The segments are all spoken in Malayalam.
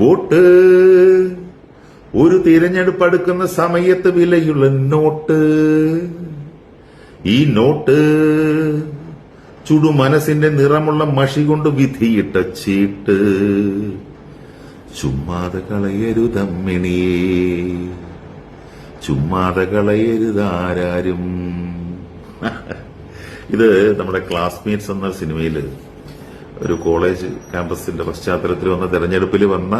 വോട്ട് ഒരു തിരഞ്ഞെടുപ്പ് അടുക്കുന്ന സമയത്ത് വിലയുള്ള നോട്ട്. ഈ നോട്ട് ചുടു മനസ്സിന്റെ നിറമുള്ള മഷി കൊണ്ട് വിധിയിട്ട ചീട്ട്. ചുമ്മാതെ കളയരുതമ്മിണിയേ, ചുമ്മാതെ കളയരുതാരും. ഇത് നമ്മുടെ ക്ലാസ്മേറ്റ്സ് എന്ന സിനിമയില് ഒരു കോളേജ് ക്യാമ്പസിന്റെ പശ്ചാത്തലത്തിൽ വന്ന തെരഞ്ഞെടുപ്പിൽ വന്ന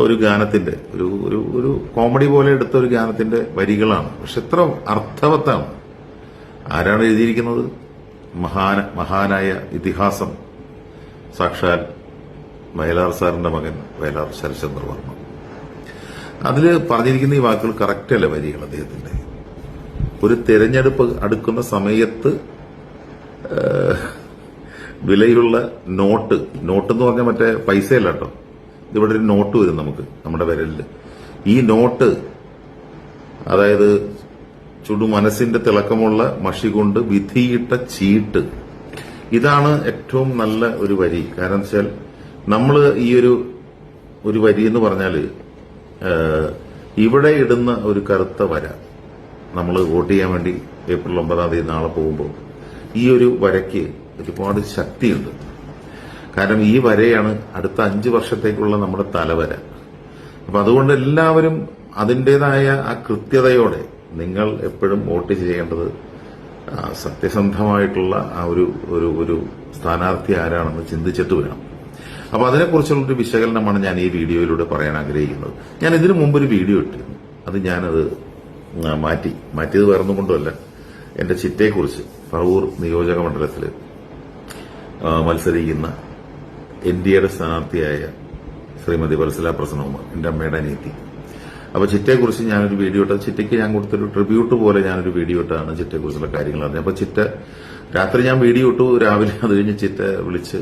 ഒരു ഗാനത്തിന്റെ ഒരു കോമഡി പോലെ എടുത്ത ഒരു ഗാനത്തിന്റെ വരികളാണ്. പക്ഷെ എത്ര അർത്ഥവത്താണ്. ആരാണ് എഴുതിയിരിക്കുന്നത്? മഹാനായ ഇതിഹാസം സാക്ഷാൽ വയലാർ സാറിന്റെ മകൻ വയലാർ ശരത്ചന്ദ്ര വർമ്മ. അതില് പറഞ്ഞിരിക്കുന്ന ഈ വാക്കുകൾ കറക്റ്റല്ല വരികൾ അദ്ദേഹത്തിന്റെ. ഒരു തെരഞ്ഞെടുപ്പ് അടുക്കുന്ന സമയത്ത് വിലയുള്ള നോട്ട് എന്ന് പറഞ്ഞാൽ മറ്റേ പൈസയല്ല കേട്ടോ. ഇതിവിടെ ഒരു നോട്ട് വരും നമുക്ക് നമ്മുടെ വിരലില്. ഈ നോട്ട് അതായത് ചുടു മനസ്സിന്റെ തിളക്കമുള്ള മഷി കൊണ്ട് വിധിയിട്ട ചീട്ട്. ഇതാണ് ഏറ്റവും നല്ല ഒരു വരി. കാരണം വെച്ചാൽ നമ്മൾ ഈ ഒരു വരി എന്ന് പറഞ്ഞാല് ഇവിടെ ഇടുന്ന ഒരു കറുത്ത വര നമ്മൾ വോട്ട് ചെയ്യാൻ വേണ്ടി ഏപ്രിൽ 9 നാളെ പോകുമ്പോൾ ഈ ഒരു വരയ്ക്ക് ഒരുപാട് ശക്തിയുണ്ട്. കാരണം ഈ വരയാണ് അടുത്ത 5 വർഷത്തേക്കുള്ള നമ്മുടെ തലവര. അപ്പൊ അതുകൊണ്ട് എല്ലാവരും അതിൻ്റെതായ ആ കൃത്യതയോടെ നിങ്ങൾ എപ്പോഴും വോട്ട് ചെയ്യേണ്ടത് സത്യസന്ധമായിട്ടുള്ള ആ ഒരു സ്ഥാനാർത്ഥി ആരാണെന്ന് ചിന്തിച്ചിട്ട് വേണം. അപ്പൊ അതിനെക്കുറിച്ചുള്ളൊരു വിശകലനമാണ് ഞാൻ ഈ വീഡിയോയിലൂടെ പറയാൻ ആഗ്രഹിക്കുന്നത്. ഞാൻ ഇതിനു മുമ്പൊരു വീഡിയോ ഇട്ടിരുന്നു. അത് ഞാനത് മാറ്റിയത് വേറൊന്നും കൊണ്ടുമല്ല. എന്റെ ചിറ്റയെക്കുറിച്ച് പറവൂർ നിയോജക മണ്ഡലത്തില് മത്സരിക്കുന്ന NDAയുടെ സ്ഥാനാർത്ഥിയായ ശ്രീമതി വത്സല പ്രസന്നകുമാർ, എന്റെ അമ്മയുടെ അനിയത്തി. അപ്പൊ ചിറ്റയെക്കുറിച്ച് ഞാനൊരു വീഡിയോ ഇട്ടത്, ചിറ്റയ്ക്ക് ഞാൻ കൊടുത്തൊരു ട്രിബ്യൂട്ട് പോലെ ഞാനൊരു വീഡിയോ ഇട്ടാണ് ചിറ്റയെക്കുറിച്ചുള്ള കാര്യങ്ങൾ അറിഞ്ഞത്. അപ്പൊ ചിറ്റ രാത്രി ഞാൻ വീഡിയോ ഇട്ടു, രാവിലെ അത് കഴിഞ്ഞ് ചിറ്റ വിളിച്ച്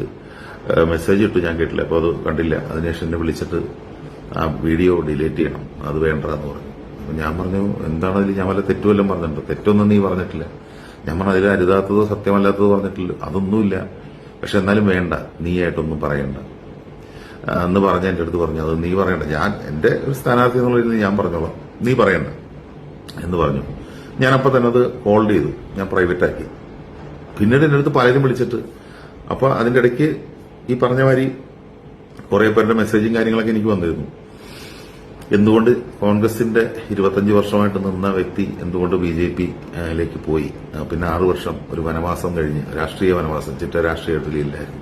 മെസ്സേജ് ഇട്ടു, ഞാൻ കേട്ടില്ല. അപ്പൊ അത് കണ്ടില്ല. അതിനുശേഷം എന്നെ വിളിച്ചിട്ട് ആ വീഡിയോ ഡിലീറ്റ് ചെയ്യണം, അത് വേണ്ടെന്ന് പറഞ്ഞു. അപ്പൊ ഞാൻ പറഞ്ഞു, എന്താണ് അതിൽ ഞാൻ വല്ല തെറ്റുമെല്ലാം പറഞ്ഞിട്ടുണ്ട്? തെറ്റൊന്നും നീ പറഞ്ഞിട്ടില്ല. ഞാൻ പറഞ്ഞു, അതിൽ അരുതാത്തതോ സത്യമല്ലാത്തതോ പറഞ്ഞിട്ടില്ല, അതൊന്നുമില്ല. പക്ഷെ എന്നാലും വേണ്ട, നീയായിട്ടൊന്നും പറയണ്ട എന്ന് പറഞ്ഞ എന്റെ അടുത്ത് പറഞ്ഞു. അത് നീ പറയണ്ട, ഞാൻ എന്റെ ഒരു സ്ഥാനാർത്ഥി എന്നുള്ള രീതിയിൽ ഞാൻ പറഞ്ഞോളാം, നീ പറയണ്ട എന്ന് പറഞ്ഞു. ഞാൻ അപ്പൊ തന്നെ അത് ഹോൾഡ് ചെയ്തു, ഞാൻ പ്രൈവറ്റ് ആക്കി. പിന്നീട് എന്റെ അടുത്ത് പലരും വിളിച്ചിട്ട്, അപ്പൊ അതിന്റെ ഇടയ്ക്ക് ഈ പറഞ്ഞ മാതിരി കുറെ പേരുടെ മെസ്സേജും കാര്യങ്ങളൊക്കെ എനിക്ക് വന്നിരുന്നു. എന്തുകൊണ്ട് കോൺഗ്രസിന്റെ 25 വർഷമായിട്ട് നിന്ന വ്യക്തി എന്തുകൊണ്ട് BJPയിലേക്ക് പോയി? പിന്നെ 6 വർഷം ഒരു വനവാസം കഴിഞ്ഞ്, രാഷ്ട്രീയ വനവാസം, ചിറ്റ രാഷ്ട്രീയത്തിലില്ലായിരുന്നു.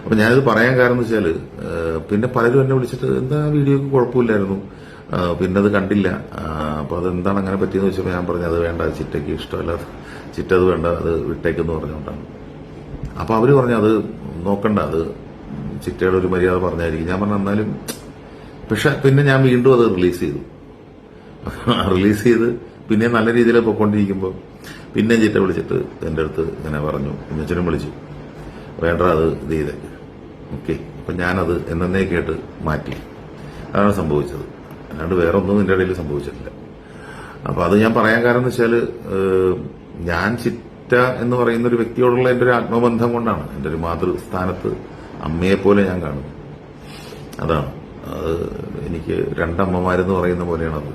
അപ്പൊ ഞാനിത് പറയാൻ കാരണം എന്ന് വെച്ചാല് പിന്നെ പലരും എന്നെ വിളിച്ചിട്ട്, എന്താ വീഡിയോക്ക് കുഴപ്പമില്ലായിരുന്നു, പിന്നെ അത് കണ്ടില്ല, അപ്പൊ അതെന്താണ് അങ്ങനെ പറ്റിയെന്ന് വെച്ചപ്പോൾ ഞാൻ പറഞ്ഞു, അത് വേണ്ട, ചിറ്റയ്ക്ക് ഇഷ്ടമല്ല, ചിറ്റ അത് വേണ്ട, അത് വിട്ടേക്കെന്ന് പറഞ്ഞുകൊണ്ടാണ്. അപ്പൊ അവര് പറഞ്ഞു, അത് നോക്കണ്ട, അത് ചിറ്റയുടെ ഒരു മര്യാദ പറഞ്ഞായിരിക്കും. ഞാൻ പറഞ്ഞു, എന്നാലും. പക്ഷെ പിന്നെ ഞാൻ വീണ്ടും അത് റിലീസ് ചെയ്ത് പിന്നെ നല്ല രീതിയിൽ പൊയ്ക്കൊണ്ടിരിക്കുമ്പോൾ പിന്നെ ചിറ്റ വിളിച്ചിട്ട് എന്റെ അടുത്ത് ഇങ്ങനെ പറഞ്ഞു, കുഞ്ഞച്ചനും വിളിച്ചു, വേണ്ട, അത് ഇത് ചെയ്തേക്ക്. ഓക്കെ. അപ്പൊ ഞാനത് എന്നേക്കായിട്ട് മാറ്റി. അതാണ് സംഭവിച്ചത്. അല്ലാണ്ട് വേറെ ഒന്നും നിന്റെ ഇടയിൽ സംഭവിച്ചിട്ടില്ല. അപ്പൊ അത് ഞാൻ പറയാൻ കാരണം എന്ന് വെച്ചാല് ഞാൻ ചിറ്റ എന്ന് പറയുന്ന ഒരു വ്യക്തിയോടുള്ള എന്റെ ഒരു ആത്മബന്ധം കൊണ്ടാണ്. എന്റെ ഒരു മാതൃസ്ഥാനത്ത് അമ്മയെപ്പോലെ ഞാൻ കാണുന്നു. അതാണ്. അത് എനിക്ക് 2 അമ്മമാരെന്ന് പറയുന്ന പോലെയാണത്.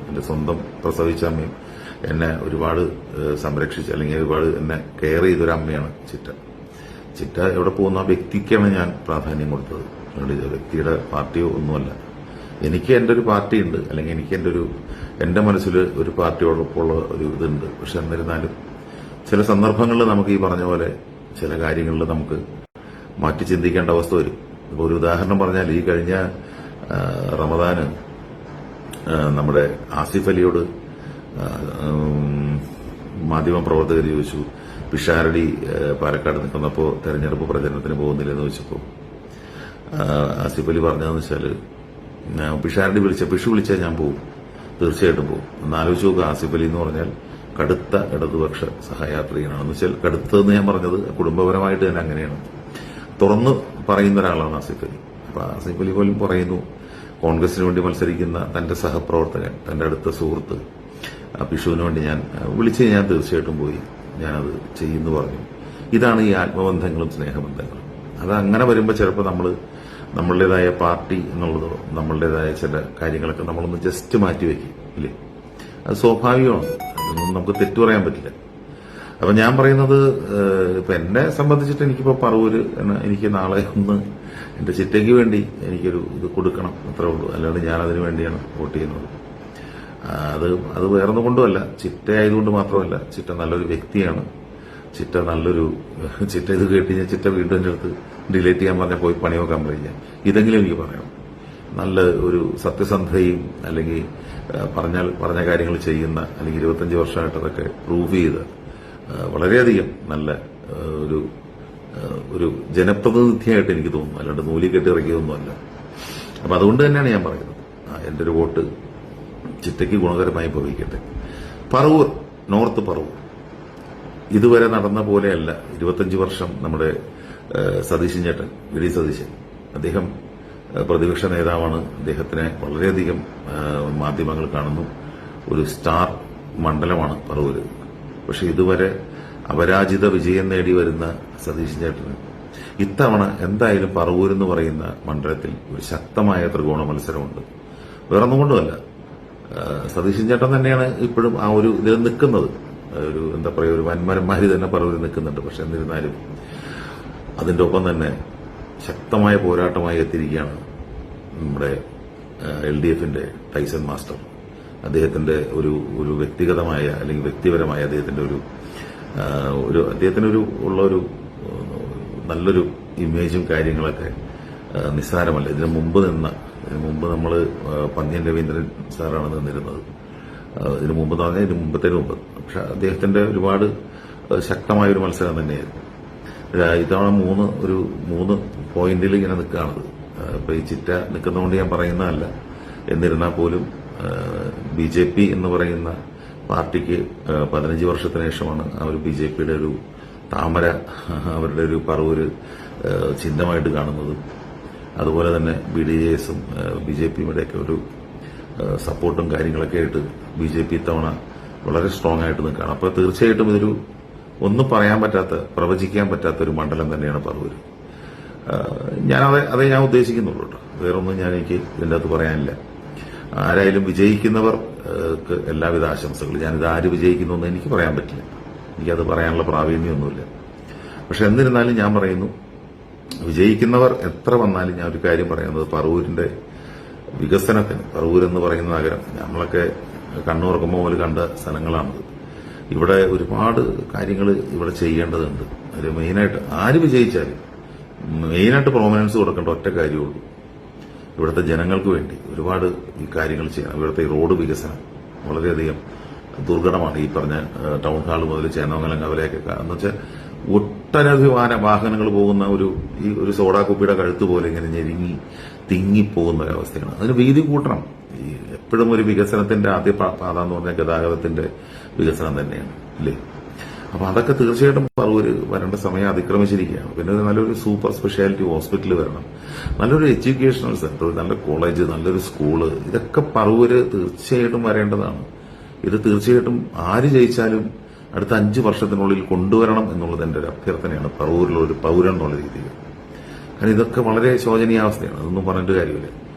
എന്റെ സ്വന്തം പ്രസവിച്ച അമ്മയും എന്നെ ഒരുപാട് സംരക്ഷിച്ച, അല്ലെങ്കിൽ ഒരുപാട് എന്നെ കെയർ ചെയ്തൊരു അമ്മയാണ് ചിറ്റ. എവിടെ പോകുന്ന ആ വ്യക്തിക്കാണ് ഞാൻ പ്രാധാന്യം കൊടുത്തത്. വ്യക്തിയുടെ പാർട്ടിയോ ഒന്നുമല്ല. എനിക്ക് എന്റെ ഒരു പാർട്ടിയുണ്ട്, അല്ലെങ്കിൽ എനിക്ക് എന്റെ മനസ്സിൽ ഒരു പാർട്ടിയോടൊപ്പമുള്ള ഒരു ഇതുണ്ട്. പക്ഷെ എന്നിരുന്നാലും ചില സന്ദർഭങ്ങളിൽ നമുക്ക് ഈ പറഞ്ഞ പോലെ ചില കാര്യങ്ങളിൽ നമുക്ക് മാറ്റി ചിന്തിക്കേണ്ട അവസ്ഥ വരും. ഇപ്പൊ ഒരു ഉദാഹരണം പറഞ്ഞാൽ, ഈ കഴിഞ്ഞ റമദാന് നമ്മുടെ ആസിഫ് അലിയോട് മാധ്യമപ്രവർത്തകർ ചോദിച്ചു, പിഷാരടി പാലക്കാട് നിൽക്കുന്നപ്പോൾ തെരഞ്ഞെടുപ്പ് പ്രചരണത്തിന് പോകുന്നില്ലെന്ന് ചോദിച്ചപ്പോൾ ആസിഫ് അലി പറഞ്ഞതെന്ന് വെച്ചാല്, പിഷാരടി പിഷു വിളിച്ചാൽ ഞാൻ പോകും, തീർച്ചയായിട്ടും പോകും. എന്നാലോചിച്ച് നോക്കുക, ആസിഫ് അലി എന്ന് പറഞ്ഞാൽ കടുത്ത ഇടതുപക്ഷ സഹയാത്രികനാണ്. എന്ന് വെച്ചാൽ കടുത്തതെന്ന് ഞാൻ പറഞ്ഞത് കുടുംബപരമായിട്ട് തന്നെ അങ്ങനെയാണ്. തുറന്ന് പറയുന്ന ഒരാളാണ് ആസിഫ് അലി. അപ്പൊ ആസിഫ് അലി പോലും പറയുന്നു, കോൺഗ്രസിന് വേണ്ടി മത്സരിക്കുന്ന തന്റെ സഹപ്രവർത്തകൻ, തന്റെ അടുത്ത സുഹൃത്ത് പിഷുവിന് വേണ്ടി ഞാൻ തീർച്ചയായിട്ടും പോയി ഞാനത് ചെയ്യുന്നു പറഞ്ഞു. ഇതാണ് ഈ ആത്മബന്ധങ്ങളും സ്നേഹബന്ധങ്ങളും. അത് അങ്ങനെ വരുമ്പോൾ ചിലപ്പോൾ നമ്മൾ നമ്മളുടേതായ പാർട്ടി എന്നുള്ളതോ നമ്മളുടേതായ ചില കാര്യങ്ങളൊക്കെ നമ്മളൊന്ന് ജസ്റ്റ് മാറ്റിവെക്കും ഇല്ലേ? അത് സ്വാഭാവികമാണ്. അതൊന്നും നമുക്ക് തെറ്റു പറയാൻ പറ്റില്ല. അപ്പൊ ഞാൻ പറയുന്നത്, ഇപ്പൊ എന്നെ സംബന്ധിച്ചിട്ട് എനിക്കിപ്പോ പറവൂര് എനിക്ക് നാളെ ഒന്ന് എന്റെ ചിറ്റയ്ക്ക് വേണ്ടി എനിക്കൊരു ഇത് കൊടുക്കണം, അത്രേ ഉള്ളൂ. അല്ലാണ്ട് ഞാൻ അതിനു വേണ്ടിയാണ് വോട്ട് ചെയ്യുന്നത്. അത് വേറൊന്നും കൊണ്ടുമല്ല, ചിറ്റ ആയതുകൊണ്ട് മാത്രമല്ല. ചിറ്റ നല്ലൊരു വ്യക്തിയാണ്. ചിറ്റ ഇത് കേട്ട് ഞാൻ ചിറ്റ വീണ്ടും എൻ്റെ അടുത്ത് ഡിലേറ്റ് ചെയ്യാൻ പറഞ്ഞാൽ പോയി പണി നോക്കാൻ പറയില്ല. ഇതെങ്കിലും എനിക്ക് പറയണം. നല്ല ഒരു സത്യസന്ധയും അല്ലെങ്കിൽ പറഞ്ഞ കാര്യങ്ങൾ ചെയ്യുന്ന, അല്ലെങ്കിൽ 25 വർഷമായിട്ട് അതൊക്കെ പ്രൂവ് ചെയ്ത് വളരെയധികം നല്ല ഒരു ജനപ്രതിനിധിയായിട്ട് എനിക്ക് തോന്നുന്നു. അല്ലാണ്ട് നൂലി കെട്ടി ഇറക്കിയതൊന്നുമല്ല. അപ്പൊ അതുകൊണ്ട് തന്നെയാണ് ഞാൻ പറയുന്നത്, എന്റെ ഒരു വോട്ട് ചിറ്റയ്ക്ക് ഗുണകരമായി ഭവിക്കട്ടെ. പറവൂർ, നോർത്ത് പറവൂർ ഇതുവരെ നടന്ന പോലെയല്ല. 25 വർഷം നമ്മുടെ സതീശൻ ചേട്ടൻ, വി സതീശൻ, അദ്ദേഹം പ്രതിപക്ഷ നേതാവാണ്. അദ്ദേഹത്തിനെ വളരെയധികം മാധ്യമങ്ങൾ കാണുന്നു. ഒരു സ്റ്റാർ മണ്ഡലമാണ് പറവൂര്. പക്ഷെ ഇതുവരെ അപരാജിത വിജയം നേടി വരുന്ന സതീശൻ ചേട്ടന് ഇത്തവണ എന്തായാലും പറവൂർ എന്ന് പറയുന്ന മണ്ഡലത്തിൽ ഒരു ശക്തമായ ത്രികോണ മത്സരമുണ്ട്. വേറൊന്നും കൊണ്ടുമല്ല, സതീശൻ ചേട്ടൻ തന്നെയാണ് ഇപ്പോഴും ആ ഒരു ഇതിൽ നിൽക്കുന്നത്. ഒരു എന്താ പറയുക, ഒരു വൻമരന്മാര് തന്നെ പറവൂരിൽ നിൽക്കുന്നുണ്ട്. പക്ഷെ എന്നിരുന്നാലും അതിന്റെ ഒപ്പം തന്നെ ശക്തമായ പോരാട്ടമായി എത്തിയിരിക്കുകയാണ് നമ്മുടെ LDFന്റെ ടൈസൺ മാസ്റ്റർ. അദ്ദേഹത്തിന്റെ ഒരു വ്യക്തിഗതമായ അല്ലെങ്കിൽ വ്യക്തിപരമായ അദ്ദേഹത്തിന്റെ അദ്ദേഹത്തിന് ഒരു നല്ലൊരു ഇമേജും കാര്യങ്ങളൊക്കെ നിസ്സാരമല്ല. ഇതിനു മുമ്പ് നമ്മൾ പന്ന്യൻ രവീന്ദ്രൻ സാറാണ് നിന്നിരുന്നത്. ഇതിനു മുമ്പ് എന്ന് പറഞ്ഞാൽ ഇതിന് മുമ്പത്തേന് മുമ്പ്. പക്ഷെ അദ്ദേഹത്തിന്റെ ഒരുപാട് ശക്തമായ ഒരു മത്സരം തന്നെയായിരുന്നു. ഇത്തവണ മൂന്ന് പോയിന്റിൽ ഇങ്ങനെ നിൽക്കുകയാണത്. ഇപ്പൊ ഈ ചിറ്റ നിൽക്കുന്നതുകൊണ്ട് ഞാൻ പറയുന്നതല്ല. എന്നിരുന്നാൽ പോലും BJP എന്ന് പറയുന്ന പാർട്ടിക്ക് 15 വർഷത്തിന് ശേഷമാണ് ആ ഒരു BJPയുടെ ഒരു താമര അവരുടെ ഒരു പറവൂര് ചിഹ്നമായിട്ട് കാണുന്നത്. അതുപോലെ തന്നെ BDJS-ഉം BJP-യും ഇടയൊക്കെ ഒരു സപ്പോർട്ടും കാര്യങ്ങളൊക്കെ ആയിട്ട് BJP ഇത്തവണ വളരെ സ്ട്രോങ് ആയിട്ട് നിൽക്കുകയാണ്. അപ്പോൾ തീർച്ചയായിട്ടും ഇതൊരു ഒന്നും പറയാൻ പറ്റാത്ത, പ്രവചിക്കാൻ പറ്റാത്ത ഒരു മണ്ഡലം തന്നെയാണ് പറവൂര്. അതേ ഞാൻ ഉദ്ദേശിക്കുന്നുള്ളൂ കേട്ടോ. വേറൊന്നും എനിക്ക് ഇതിൻ്റെ അകത്ത് പറയാനില്ല. ആരായാലും വിജയിക്കുന്നവർക്ക് എല്ലാവിധ ആശംസകളും. ഞാനിത് ആര് വിജയിക്കുന്നു എന്ന് എനിക്ക് പറയാൻ പറ്റില്ല. എനിക്കത് പറയാനുള്ള പ്രാവീണ്യമൊന്നുമില്ല. പക്ഷെ എന്നിരുന്നാലും ഞാൻ പറയുന്നു, വിജയിക്കുന്നവർ എത്ര വന്നാലും ഞാൻ ഒരു കാര്യം പറയുന്നത്, പറവൂരിന്റെ വികസനത്തിന്, പറവൂരെന്ന് പറയുന്ന നഗരം നമ്മളൊക്കെ കണ്ണുറക്കുമ്പോൾ മുതൽ കണ്ട സ്ഥലങ്ങളാണത്. ഇവിടെ ഒരുപാട് കാര്യങ്ങൾ ഇവിടെ ചെയ്യേണ്ടതുണ്ട്. അതിൽ മെയിനായിട്ട് ആര് വിജയിച്ചാലും മെയിനായിട്ട് പ്രോമിനൻസ് കൊടുക്കേണ്ട ഒറ്റ കാര്യമുള്ളൂ, ഇവിടുത്തെ ജനങ്ങൾക്ക് വേണ്ടി ഒരുപാട് ഈ കാര്യങ്ങൾ ചെയ്യണം. ഇവിടുത്തെ ഈ റോഡ് വികസനം വളരെയധികം ദുർഘടമാണ്. ഈ പറഞ്ഞ ടൗൺ ഹാൾ മുതൽ ചേന്നമംഗലം കവലയൊക്കെ എന്ന് വെച്ചാൽ ഒട്ടനവധി വാഹനങ്ങൾ പോകുന്ന ഒരു സോഡാ കുപ്പിയുടെ കഴുത്ത് പോലെ ഇങ്ങനെ ഞെരുങ്ങി തിങ്ങിപ്പോകുന്ന ഒരവസ്ഥയാണ്. അതിന് വീതി കൂട്ടണം. ഈ എപ്പോഴും ഒരു വികസനത്തിന്റെ ആദ്യ പാത എന്ന് പറഞ്ഞാൽ ഗതാഗതത്തിന്റെ വികസനം തന്നെയാണ്, അല്ലേ? അപ്പൊ അതൊക്കെ തീർച്ചയായിട്ടും പറവൂര് വരേണ്ട സമയം അതിക്രമിച്ചിരിക്കുകയാണ്. പിന്നെ നല്ലൊരു സൂപ്പർ സ്പെഷ്യാലിറ്റി ഹോസ്പിറ്റൽ വരണം, നല്ലൊരു എഡ്യൂക്കേഷണൽ സെന്റർ, നല്ല കോളേജ്, നല്ലൊരു സ്കൂള്, ഇതൊക്കെ പറവൂര് തീർച്ചയായിട്ടും വരേണ്ടതാണ്. ഇത് തീർച്ചയായിട്ടും ആര് ജയിച്ചാലും അടുത്ത 5 വർഷത്തിനുള്ളിൽ കൊണ്ടുവരണം എന്നുള്ളത് എന്റെ ഒരു അഭ്യർത്ഥനയാണ് പറവൂരിലുള്ള ഒരു പൗരൻ എന്നുള്ള രീതിയിൽ. കാരണം ഇതൊക്കെ വളരെ ശോചനീയാവസ്ഥയാണ്. അതൊന്നും പറഞ്ഞിട്ട് കാര്യമില്ല.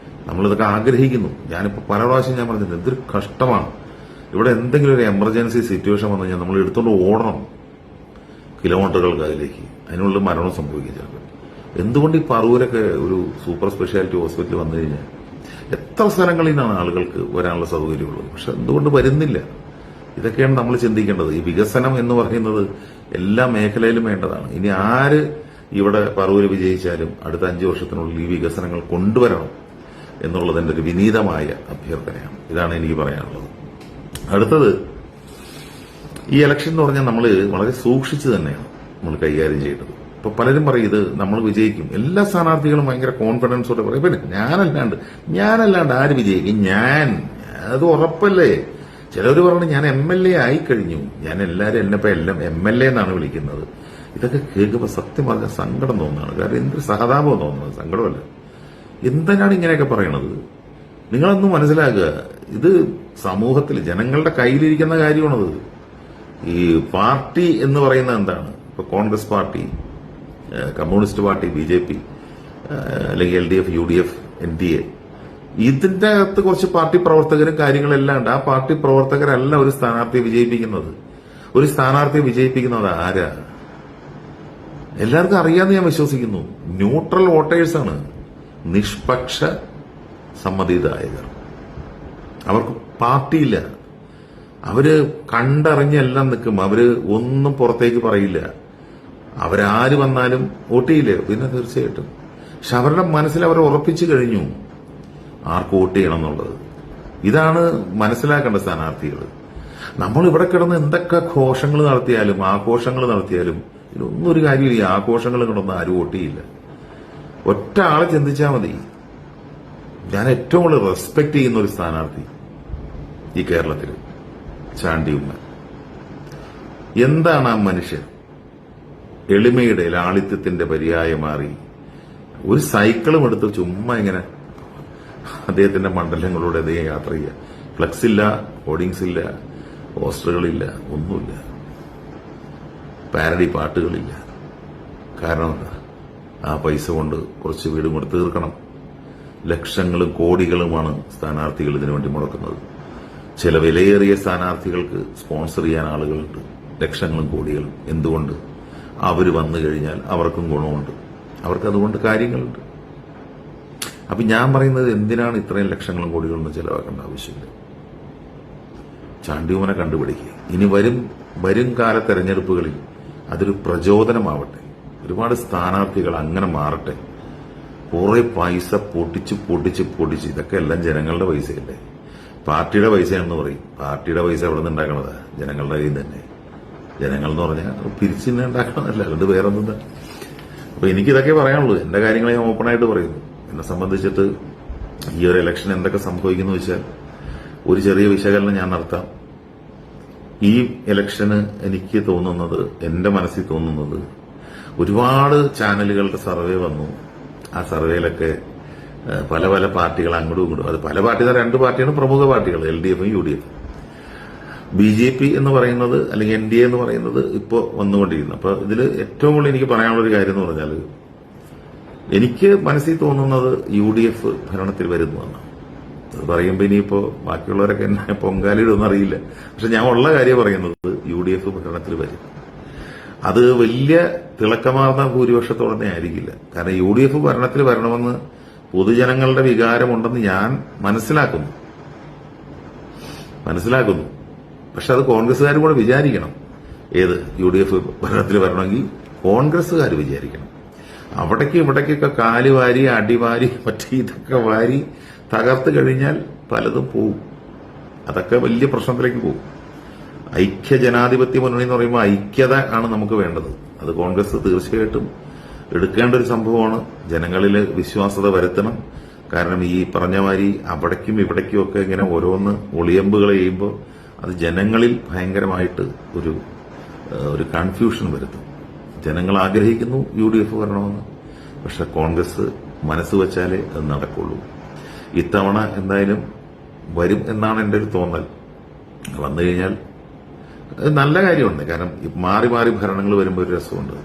നമ്മളിതൊക്കെ ആഗ്രഹിക്കുന്നു. ഞാനിപ്പോൾ പല പ്രാവശ്യം ഞാൻ പറഞ്ഞിട്ടുണ്ട്, എന്തൊരു കഷ്ടമാണ്. ഇവിടെ എന്തെങ്കിലും ഒരു എമർജൻസി സിറ്റുവേഷൻ വന്നു കഴിഞ്ഞാൽ നമ്മൾ എടുത്തുകൊണ്ട് ഓടണം കിലോമീറ്ററുകൾക്ക് അതിലേക്ക്. അതിനുള്ള മരണം സംഭവിക്കും ചിലപ്പോൾ. എന്തുകൊണ്ട് ഈ പറവൂരൊക്കെ ഒരു സൂപ്പർ സ്പെഷ്യാലിറ്റി ഹോസ്പിറ്റൽ വന്നു കഴിഞ്ഞാൽ എത്ര സ്ഥലങ്ങളിൽ നിന്നാണ് ആളുകൾക്ക് വരാനുള്ള സൗകര്യമുള്ളത്? പക്ഷെ എന്തുകൊണ്ട് വരുന്നില്ല? ഇതൊക്കെയാണ് നമ്മൾ ചിന്തിക്കേണ്ടത്. ഈ വികസനം എന്ന് പറയുന്നത് എല്ലാ മേഖലയിലും വേണ്ടതാണ്. ഇനി ആര് ഇവിടെ പറവൂര് വിജയിച്ചാലും അടുത്ത 5 വർഷത്തിനുള്ളിൽ ഈ വികസനങ്ങൾ കൊണ്ടുവരണം എന്നുള്ളത് എന്റെ ഒരു വിനീതമായ അഭ്യർത്ഥനയാണ്. ഇതാണ് എനിക്ക് പറയാനുള്ളത്. അടുത്തത്, ഈ ഇലക്ഷൻ എന്ന് പറഞ്ഞാൽ നമ്മൾ വളരെ സൂക്ഷിച്ച് തന്നെയാണ് നമ്മൾ കൈകാര്യം ചെയ്യേണ്ടത്. ഇപ്പൊ പലരും പറയും ഇത് നമ്മൾ വിജയിക്കും. എല്ലാ സ്ഥാനാർത്ഥികളും ഭയങ്കര കോൺഫിഡൻസോടെ പറയും, പിന്നെ ഞാനല്ലാണ്ട് ആര് വിജയിക്കും? അത് ഉറപ്പല്ലേ? ചിലവർ പറഞ്ഞു ഞാൻ MLA ആയിക്കഴിഞ്ഞു, ഞാൻ എല്ലാവരും എല്ലാം MLA എന്നാണ് വിളിക്കുന്നത്. ഇതൊക്കെ കേൾക്കുമ്പോൾ സത്യം പറഞ്ഞ സങ്കടം തോന്നുന്നതാണ്. കാരണം എന്തൊരു സഹതാപം തോന്നുന്നത്, സങ്കടമല്ല. എന്തിനാണ് ഇങ്ങനെയൊക്കെ പറയണത്? നിങ്ങളൊന്നും മനസ്സിലാക്കുക, ഇത് സമൂഹത്തിൽ ജനങ്ങളുടെ കയ്യിലിരിക്കുന്ന കാര്യമാണത്. ഈ പാർട്ടി എന്ന് പറയുന്നത് എന്താണ്? ഇപ്പൊ Congress party, communist party, BJP, അല്ലെങ്കിൽ LDF, UDF, NDA, ഇതിന്റെ അകത്ത് കുറച്ച് പാർട്ടി പ്രവർത്തകരും കാര്യങ്ങളെല്ലാം ഉണ്ട്. ആ പാർട്ടി പ്രവർത്തകരല്ല ഒരു സ്ഥാനാർത്ഥിയെ വിജയിപ്പിക്കുന്നത്. ഒരു സ്ഥാനാർത്ഥിയെ വിജയിപ്പിക്കുന്നത് ആരാ? എല്ലാവർക്കും അറിയാമെന്ന് ഞാൻ വിശ്വസിക്കുന്നു. ന്യൂട്രൽ വോട്ടേഴ്സാണ്, നിഷ്പക്ഷ സമ്മതിദായകർ. അവർക്ക് പാർട്ടിയില്ല. അവര് കണ്ടറിഞ്ഞെല്ലാം നിൽക്കും. അവര് ഒന്നും പുറത്തേക്ക് പറയില്ല. അവരാര് വന്നാലും വോട്ട് ചെയ്യില്ലേ? പിന്നെ തീർച്ചയായിട്ടും. പക്ഷെ അവരുടെ മനസ്സിൽ അവർ ഉറപ്പിച്ചു കഴിഞ്ഞു ആർക്ക് വോട്ട് ചെയ്യണം എന്നുള്ളത്. ഇതാണ് മനസ്സിലാക്കേണ്ട സ്ഥാനാർത്ഥികൾ. നമ്മൾ ഇവിടെ കിടന്ന് എന്തൊക്കെ ഘോഷങ്ങൾ നടത്തിയാലും ആഘോഷങ്ങൾ നടത്തിയാലും ഇതിലൊന്നും ഒരു കാര്യമില്ല. ഈ ആഘോഷങ്ങൾ കിടന്ന് ആരും വോട്ട് ചെയ്യില്ല. ഒറ്റ ആളെ ചിന്തിച്ചാൽ മതി. ഞാൻ ഏറ്റവും കൂടുതൽ റെസ്പെക്ട് ചെയ്യുന്ന ഒരു സ്ഥാനാർത്ഥി ഈ കേരളത്തിൽ ചാണ്ടി ഉമ്മൻ. എന്താണ് ആ മനുഷ്യൻ? എളിമയുടെ ലാളിത്യത്തിന്റെ പര്യായം മാറി ഒരു സൈക്കിളും എടുത്ത് ചുമ്മാ ഇങ്ങനെ അദ്ദേഹത്തിന്റെ മണ്ഡലങ്ങളിലൂടെ അദ്ദേഹം യാത്ര ചെയ്യുക. ഫ്ലക്സ് ഇല്ല, ഹോർഡിങ്സ് ഇല്ല, പോസ്റ്ററുകളില്ല, ഒന്നുമില്ല, പാരഡി പാട്ടുകളില്ല. കാരണം എന്താ? ആ പൈസ കൊണ്ട് കുറച്ച് വീടും കൂടെ തീർക്കണം. ലക്ഷങ്ങളും കോടികളുമാണ് സ്ഥാനാർത്ഥികൾ ഇതിനു വേണ്ടി മുടക്കുന്നത്. ചില വിലയേറിയ സ്ഥാനാർത്ഥികൾക്ക് സ്പോൺസർ ചെയ്യാൻ ആളുകളുണ്ട്, ലക്ഷങ്ങളും കോടികളും. എന്തുകൊണ്ട്? അവർ വന്നു കഴിഞ്ഞാൽ അവർക്കും ഗുണമുണ്ട്, അവർക്ക് അതുകൊണ്ട് കാര്യങ്ങളുണ്ട്. അപ്പൊ ഞാൻ പറയുന്നത്, എന്തിനാണ് ഇത്രയും ലക്ഷങ്ങളും കോടികളൊന്നും ചെലവാക്കേണ്ട ആവശ്യമില്ല. ചാണ്ടിയുമ്മനെ കണ്ടുപിടിക്കുക. ഇനി വരും കാല തെരഞ്ഞെടുപ്പുകളിൽ അതൊരു പ്രചോദനമാവട്ടെ. ഒരുപാട് സ്ഥാനാർത്ഥികൾ അങ്ങനെ മാറട്ടെ. കുറെ പൈസ പൊട്ടിച്ച് ഇതൊക്കെ എല്ലാം ജനങ്ങളുടെ പൈസയല്ലേ? പാർട്ടിയുടെ പൈസയാണെന്ന് പറയും. പാർട്ടിയുടെ പൈസ എവിടെ നിന്ന് ഉണ്ടാക്കണതാ? ജനങ്ങളുടെ കയ്യിൽ നിന്ന് തന്നെ. ജനങ്ങൾ എന്ന് പറഞ്ഞാൽ പിരിച്ചു തന്നെ ഉണ്ടാക്കണമെന്നല്ല, അതുകൊണ്ട് വേറൊന്നും. അപ്പൊ എനിക്കിതൊക്കെ പറയാനുള്ളൂ. എന്റെ കാര്യങ്ങൾ ഞാൻ ഓപ്പണായിട്ട് പറയുന്നു. എന്നെ സംബന്ധിച്ചിട്ട് ഈ ഒരു ഇലക്ഷൻ എന്തൊക്കെ സംഭവിക്കുന്നു വെച്ചാൽ ഒരു ചെറിയ വിശകലനം ഞാൻ നടത്താം. ഈ ഇലക്ഷന് എനിക്ക് തോന്നുന്നത്, എന്റെ മനസ്സിൽ തോന്നുന്നത്, ഒരുപാട് ചാനലുകളുടെ സർവേ വന്നു. ആ സർവേയിലൊക്കെ പല പല പാർട്ടികൾ അങ്ങോട്ടും ഇങ്ങോട്ടും, അത് പല പാർട്ടികൾ, രണ്ട് പാർട്ടിയാണ് പ്രമുഖ പാർട്ടികൾ, LDF ഉം UDF. BJP എന്ന് പറയുന്നത് അല്ലെങ്കിൽ NDA എന്ന് പറയുന്നത് ഇപ്പോൾ വന്നുകൊണ്ടിരിക്കുന്നു. അപ്പൊ ഇതിൽ ഏറ്റവും കൂടുതൽ എനിക്ക് പറയാനുള്ള ഒരു കാര്യം എന്ന് പറഞ്ഞാൽ, എനിക്ക് മനസ്സിൽ തോന്നുന്നത് UDF ഭരണത്തിൽ വരുന്നതാണ്. അത് പറയുമ്പോൾ ഇനിയിപ്പോ ബാക്കിയുള്ളവരൊക്കെ എന്നെ പൊങ്കാലിടുമെന്ന് അറിയില്ല. പക്ഷെ ഞാൻ ഉള്ള കാര്യം പറയുന്നത്, UDF ഭരണത്തിൽ വരും. അത് വലിയ തിളക്കമാർന്ന ഭൂരിപക്ഷത്തോടെ ആയിരിക്കില്ല. കാരണം UDF ഭരണത്തിൽ വരണമെന്ന് പൊതുജനങ്ങളുടെ വികാരമുണ്ടെന്ന് ഞാൻ മനസ്സിലാക്കുന്നു. പക്ഷെ അത് കോൺഗ്രസ്സുകാർ കൂടെ വിചാരിക്കണം. ഏത്? UDF ഭരണത്തിൽ വരണമെങ്കിൽ കോൺഗ്രസ്സുകാർ വിചാരിക്കണം. അവിടേക്ക് ഇവിടേക്കൊക്കെ കാലുവാരി അടിവാരി മറ്റേ ഇതൊക്കെ വാരി തകർത്ത് കഴിഞ്ഞാൽ പലതും പോവും. അതൊക്കെ വലിയ പ്രശ്നത്തിലേക്ക് പോകും. ഐക്യ ജനാധിപത്യ മുന്നണി എന്ന് പറയുമ്പോൾ ഐക്യത ആണ് നമുക്ക് വേണ്ടത്. അത് കോൺഗ്രസ് തീർച്ചയായിട്ടും എടുക്കേണ്ട ഒരു സംഭവമാണ്. ജനങ്ങളിൽ വിശ്വാസത വരുത്തണം. കാരണം ഈ പറഞ്ഞ മാതിരി അവിടേക്കും ഇവിടേക്കും ഒക്കെ ഇങ്ങനെ ഓരോന്ന് ഒളിയമ്പുകൾ ചെയ്യുമ്പോൾ അത് ജനങ്ങളിൽ ഭയങ്കരമായിട്ട് ഒരു കൺഫ്യൂഷൻ വരുത്തും. ജനങ്ങൾ ആഗ്രഹിക്കുന്നു UDF വരണമെന്ന്. പക്ഷെ കോൺഗ്രസ് മനസ്സ് വെച്ചാലേ അത് നടക്കുള്ളൂ. ഇത്തവണ എന്തായാലും വരും എന്നാണ് എൻ്റെ ഒരു തോന്നൽ. വന്നു കഴിഞ്ഞാൽ നല്ല കാര്യമുണ്ട്. കാരണം മാറി മാറി ഭരണങ്ങൾ വരുമ്പോൾ ഒരു രസമുണ്ട്.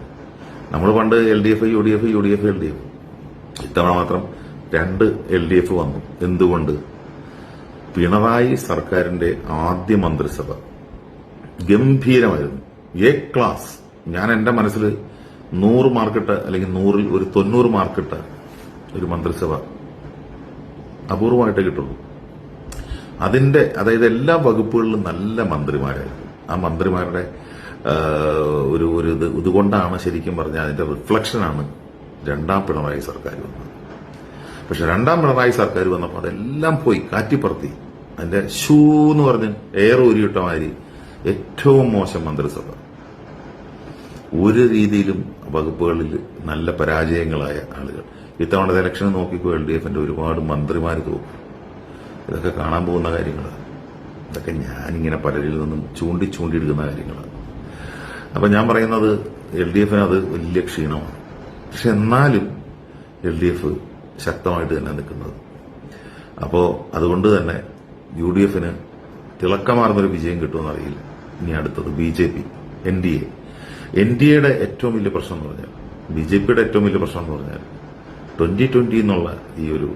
നമ്മൾ പണ്ട് LDF, UDF, LDF. ഇത്തവണ മാത്രം 2 LDF വന്നു. എന്തുകൊണ്ട്? പിണറായി സർക്കാരിന്റെ ആദ്യ മന്ത്രിസഭ ഗംഭീരമായിരുന്നു. A class. ഞാൻ എന്റെ മനസ്സിൽ 100 മാർക്കിട്ട, അല്ലെങ്കിൽ 100ൽ ഒരു 90 മാർക്കിട്ട ഒരു മന്ത്രിസഭ അപൂർവമായിട്ട് കിട്ടുള്ളൂ. അതായത് എല്ലാ വകുപ്പുകളിലും നല്ല മന്ത്രിമാരായിരുന്നു. ആ മന്ത്രിമാരുടെ ഒരു ഇതുകൊണ്ടാണ് ശരിക്കും പറഞ്ഞാൽ അതിന്റെ റിഫ്ലക്ഷനാണ് 2ാം പിണറായി സർക്കാർ വന്നത്. പക്ഷെ 2ാം പിണറായി സർക്കാർ വന്നപ്പോൾ അതെല്ലാം പോയി കാറ്റിപ്പറത്തി. അതിന്റെ ഷൂ എന്ന് പറഞ്ഞ് എയർ ഊരിയിട്ട മാതിരി ഏറ്റവും മോശം മന്ത്രിസഭ. ഒരു രീതിയിലും വകുപ്പുകളിൽ നല്ല പരാജയങ്ങളായ ആളുകൾ. ഇത്തവണത്തെ ഇലക്ഷൻ നോക്കിക്കോ, LDFന്റെ ഒരുപാട് മന്ത്രിമാർ തോക്കും. ഇതൊക്കെ കാണാൻ പോകുന്ന കാര്യങ്ങളാണ്. ഇതൊക്കെ ഞാനിങ്ങനെ പലരിൽ നിന്നും ചൂണ്ടിയെടുക്കുന്ന കാര്യങ്ങളാണ്. അപ്പൊ ഞാൻ പറയുന്നത്, LDFന് അത് വലിയ ക്ഷീണമാണ്. പക്ഷെ എന്നാലും LDF ശക്തമായിട്ട് തന്നെ നിൽക്കുന്നത്. അപ്പോ അതുകൊണ്ട് തന്നെ UDFന് തിളക്കമാർന്നൊരു വിജയം കിട്ടുമെന്ന് അറിയില്ല. ഇനി അടുത്തത് BJP, NDA. NDAയുടെ ഏറ്റവും വലിയ പ്രശ്നം എന്ന് പറഞ്ഞാൽ, BJPയുടെ ഏറ്റവും വലിയ പ്രശ്നം എന്ന് പറഞ്ഞാൽ, 2020 എന്നുള്ള ഈ ഒരു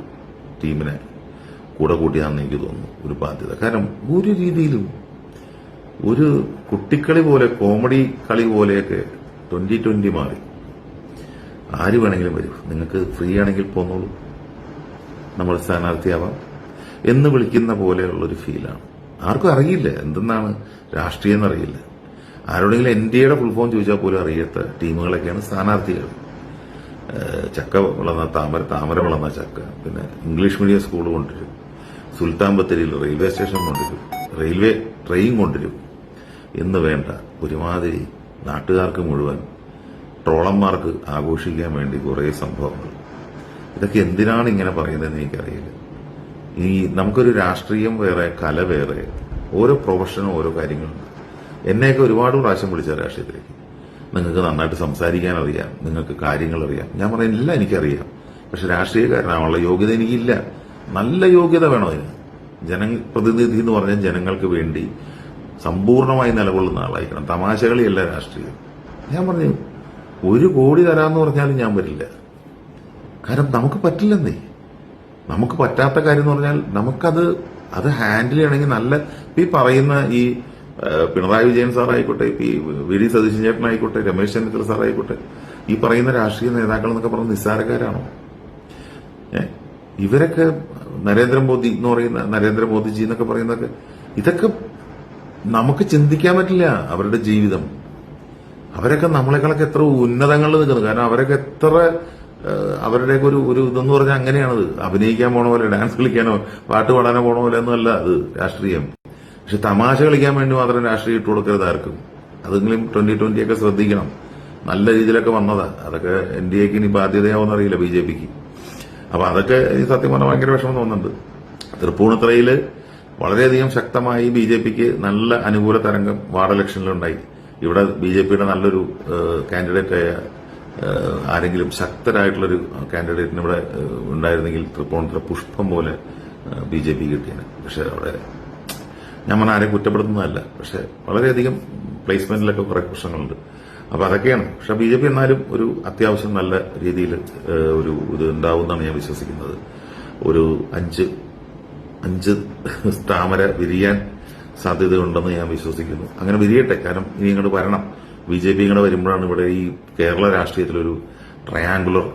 ടീമിനെ കൂടെ കൂട്ടിയാണെന്ന് എനിക്ക് തോന്നുന്നു ഒരു ബാധ്യത. കാരണം ഒരു രീതിയിലും ഒരു കുട്ടിക്കളി പോലെ, കോമഡി കളി പോലെയൊക്കെ 2020 മാറി. ആര് വേണമെങ്കിലും വരും, നിങ്ങൾക്ക് ഫ്രീ ആണെങ്കിൽ പോന്നോളൂ, നമ്മൾ സ്ഥാനാർത്ഥിയാവാം എന്ന് വിളിക്കുന്ന പോലെയുള്ളൊരു ഫീലാണ്. ആർക്കും അറിയില്ല എന്തെന്നാണ് രാഷ്ട്രീയം എന്നറിയില്ല. ആരോടെങ്കിലും NDAയുടെ ഫുൾ ഫോം ചോദിച്ചാൽ പോലും അറിയാത്ത ടീമുകളൊക്കെയാണ് സ്ഥാനാർത്ഥികൾ. ചക്ക വളർന്ന താമര വളർന്ന ചക്ക, പിന്നെ ഇംഗ്ലീഷ് മീഡിയം സ്കൂൾ കൊണ്ടുവരും, സുൽത്താൻ ബത്തേരിയിൽ റെയിൽവേ സ്റ്റേഷൻ കൊണ്ടുവരും, റെയിൽവേ ട്രെയിൻ കൊണ്ടുവരും എന്ന് വേണ്ട ഒരുമാതിരി നാട്ടുകാർക്ക് മുഴുവൻ ട്രോളന്മാർക്ക് ആഘോഷിക്കാൻ വേണ്ടി കുറേ സംഭവങ്ങൾ. ഇതൊക്കെ എന്തിനാണ് ഇങ്ങനെ പറയുന്നതെന്ന് എനിക്കറിയില്ല. ഈ നമുക്കൊരു രാഷ്ട്രീയം വേറെ, കല വേറെ, ഓരോ പ്രൊഫഷനും ഓരോ കാര്യങ്ങളുണ്ട്. എന്നെയൊക്കെ ഒരുപാട് പ്രാവശ്യം വിളിച്ച രാഷ്ട്രീയത്തിലേക്ക്. നിങ്ങൾക്ക് നന്നായിട്ട് സംസാരിക്കാൻ അറിയാം, നിങ്ങൾക്ക് കാര്യങ്ങൾ അറിയാം. ഞാൻ പറയുന്നില്ല, എനിക്കറിയാം, പക്ഷെ രാഷ്ട്രീയക്കാരനാണുള്ള യോഗ്യത എനിക്കില്ല. നല്ല യോഗ്യത വേണം അതിന്. ജനപ്രതിനിധി എന്ന് പറഞ്ഞാൽ ജനങ്ങൾക്ക് വേണ്ടി സമ്പൂർണമായി നിലകൊള്ളുന്ന ആളായിരിക്കണം. തമാശകളിയല്ല രാഷ്ട്രീയം. ഞാൻ പറഞ്ഞു 1 കോടി തരാമെന്ന് പറഞ്ഞാലും ഞാൻ വരില്ല. കാരണം നമുക്ക് പറ്റില്ലെന്നേ. നമുക്ക് പറ്റാത്ത കാര്യം എന്ന് പറഞ്ഞാൽ അത് ഹാൻഡിൽ ചെയ്യണമെങ്കിൽ നല്ല ഈ പറയുന്ന ഈ പിണറായി വിജയൻ സാറായിക്കോട്ടെ, ഈ VD സതീശൻ ചേട്ടനായിക്കോട്ടെ, രമേശ് ചെന്നിത്തല സാറായിക്കോട്ടെ, ഈ പറയുന്ന രാഷ്ട്രീയ നേതാക്കൾ എന്നൊക്കെ പറഞ്ഞ നിസ്സാരക്കാരാണോ? ഇവരൊക്കെ നരേന്ദ്രമോദി എന്ന് പറയുന്ന നരേന്ദ്രമോദിജി എന്നൊക്കെ പറയുന്നതൊക്കെ ഇതൊക്കെ നമുക്ക് ചിന്തിക്കാൻ പറ്റില്ല. അവരുടെ ജീവിതം, അവരൊക്കെ നമ്മളെക്കാളൊക്കെ എത്ര ഉന്നതങ്ങളിൽ നിൽക്കുന്നത്. കാരണം അവരൊക്കെ എത്ര അവരുടെയൊക്കെ ഒരു ഇതെന്ന് പറഞ്ഞാൽ അങ്ങനെയാണത്. അഭിനയിക്കാൻ പോണ പോലെ, ഡാൻസ് കളിക്കാനോ പാട്ട് പാടാനോ പോണ പോലെ ഒന്നുമല്ല അത് രാഷ്ട്രീയം. പക്ഷെ തമാശ കളിക്കാൻ വേണ്ടി മാത്രം രാഷ്ട്രീയം ഇട്ട് കൊടുക്കരുത് ആർക്കും. അതെങ്കിലും 2020 ഒക്കെ ശ്രദ്ധിക്കണം. നല്ല രീതിയിലൊക്കെ വന്നതാ. അതൊക്കെ NDAക്ക് ഇനി ബാധ്യതയാവുമെന്ന് അറിയില്ല, BJPക്ക്. അപ്പൊ അതൊക്കെ സത്യം പറഞ്ഞാൽ ഭയങ്കര വിഷമം തോന്നുന്നുണ്ട്. തൃപ്പൂണിത്തുറയില് വളരെയധികം ശക്തമായി BJPക്ക് നല്ല അനുകൂല തരംഗം വാർഡ് ഇലക്ഷനിലുണ്ടായി. ഇവിടെ BJPയുടെ നല്ലൊരു കാൻഡിഡേറ്റായ ആരെങ്കിലും ശക്തരായിട്ടുള്ളൊരു കാൻഡിഡേറ്റിന് ഇവിടെ ഉണ്ടായിരുന്നെങ്കിൽ തൃപ്പൂണിത്തുറ പുഷ്പം പോലെ BJP കിട്ടിയാണ്. പക്ഷെ അവിടെ ഞാൻ ആരെയും കുറ്റപ്പെടുത്തുന്നതല്ല, പക്ഷെ വളരെയധികം പ്ലേസ്മെന്റിലൊക്കെ കുറെ പ്രശ്നങ്ങളുണ്ട്. അപ്പൊ അതൊക്കെയാണ്. പക്ഷെ BJP എന്നാലും ഒരു അത്യാവശ്യം നല്ല രീതിയിൽ ഒരു ഇത് ഉണ്ടാവുമെന്നാണ് ഞാൻ വിശ്വസിക്കുന്നത്. ഒരു 5 താമര വിരിയാൻ സാധ്യതയുണ്ടെന്ന് ഞാൻ വിശ്വസിക്കുന്നു. അങ്ങനെ വിരിയട്ടെ. കാരണം ഇനി ഇങ്ങോട്ട് വരണം. BJP ഇങ്ങനെ വരുമ്പോഴാണ് ഇവിടെ ഈ കേരള രാഷ്ട്രീയത്തിലൊരു ട്രയാങ്കുലർ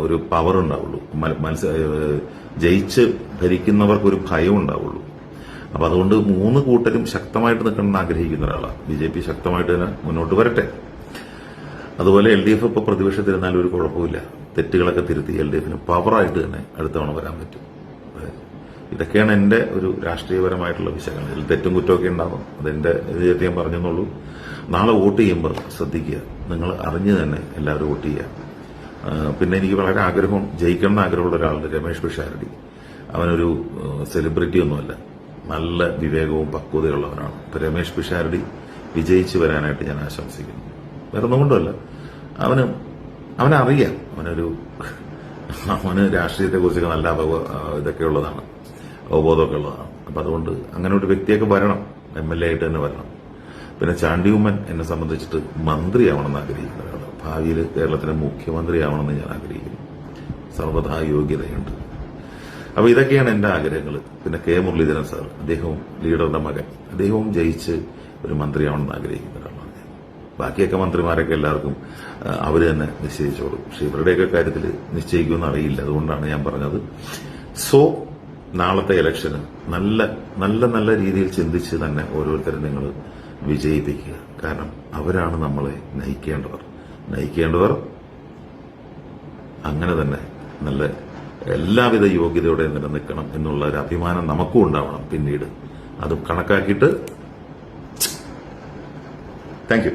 ഒരു പവർ ഉണ്ടാവുള്ളൂ. ജയിച്ച് ഭരിക്കുന്നവർക്കൊരു ഭയം ഉണ്ടാവുള്ളൂ. അപ്പൊ അതുകൊണ്ട് 3 കൂട്ടരും ശക്തമായിട്ട് നിൽക്കണമെന്ന് ആഗ്രഹിക്കുന്ന ഒരാളാണ്. BJP ശക്തമായിട്ട് തന്നെ മുന്നോട്ട് വരട്ടെ. അതുപോലെ LDF ഇപ്പൊ പ്രതിപക്ഷത്തിരുന്നാലും ഒരു കുഴപ്പമില്ല. തെറ്റുകളൊക്കെ തിരുത്തി LDFന് പവറായിട്ട് തന്നെ അടുത്ത തവണ വരാൻ പറ്റും. ഇതൊക്കെയാണ് എന്റെ ഒരു രാഷ്ട്രീയപരമായിട്ടുള്ള വിശകലനം. ഇതിൽ തെറ്റും കുറ്റമൊക്കെ ഉണ്ടാവും. അതെന്റെ ഇത് ഞാൻ പറഞ്ഞെന്നുള്ളൂ. നാളെ വോട്ട് ചെയ്യുമ്പോൾ ശ്രദ്ധിക്കുക. നിങ്ങൾ അറിഞ്ഞു തന്നെ എല്ലാവരും വോട്ട് ചെയ്യുക. പിന്നെ എനിക്ക് വളരെ ആഗ്രഹം, ജയിക്കണം എന്ന് ആഗ്രഹമുള്ള ഒരാളുണ്ട്, രമേശ് പിഷാരടി. അവനൊരു സെലിബ്രിറ്റി ഒന്നുമല്ല, നല്ല വിവേകവും പക്വതയുള്ളവനാണ്. ഇപ്പൊ രമേശ് പിഷാരടി വിജയിച്ചു വരാനായിട്ട് ഞാൻ ആശംസിക്കുന്നു. വേറെ ഒന്നും കൊണ്ടല്ല, അവനറിയാം, അവന് രാഷ്ട്രീയത്തെക്കുറിച്ചൊക്കെ നല്ല ഇതൊക്കെ ഉള്ളതാണ്, അവബോധമൊക്കെ ഉള്ളതാണ്. അപ്പൊ അതുകൊണ്ട് അങ്ങനെ ഒരു വ്യക്തിയൊക്കെ വരണം, MLA ആയിട്ട് തന്നെ വരണം. പിന്നെ ചാണ്ടി ഉമ്മൻ എന്നെ സംബന്ധിച്ചിട്ട് മന്ത്രിയാവണമെന്ന് ആഗ്രഹിക്കുന്ന ഒരാളാണ്. ഭാവിയിൽ കേരളത്തിലെ മുഖ്യമന്ത്രിയാവണമെന്ന് ഞാൻ ആഗ്രഹിക്കുന്നു. സർവ്വതാ യോഗ്യതയുണ്ട്. അപ്പൊ ഇതൊക്കെയാണ് എന്റെ ആഗ്രഹങ്ങൾ. പിന്നെ K. മുരളീധരൻ സാർ, അദ്ദേഹവും ലീഡറുടെ മകൻ, അദ്ദേഹവും ജയിച്ച് ഒരു മന്ത്രിയാവണമെന്ന് ആഗ്രഹിക്കുന്ന ഒരാളാണ്. ബാക്കിയൊക്കെ മന്ത്രിമാരൊക്കെ എല്ലാവർക്കും അവര് തന്നെ നിശ്ചയിച്ചോളും. പക്ഷെ ഇവരുടെയൊക്കെ കാര്യത്തിൽ നിശ്ചയിക്കുമെന്ന് അറിയില്ല. അതുകൊണ്ടാണ് ഞാൻ പറഞ്ഞത്. സോ നാളത്തെ ഇലക്ഷന് നല്ല നല്ല നല്ല രീതിയിൽ ചിന്തിച്ച് തന്നെ ഓരോരുത്തരും നിങ്ങൾ വിജയിപ്പിക്കുക. കാരണം അവരാണ് നമ്മളെ നയിക്കേണ്ടവർ അങ്ങനെ തന്നെ നല്ല എല്ലാവിധ യോഗ്യതയോടെ നിലനിൽക്കണം എന്നുള്ള ഒരു അഭിമാനം നമുക്കും ഉണ്ടാവണം. പിന്നീട് അത് കണക്കാക്കിയിട്ട് താങ്ക് യു.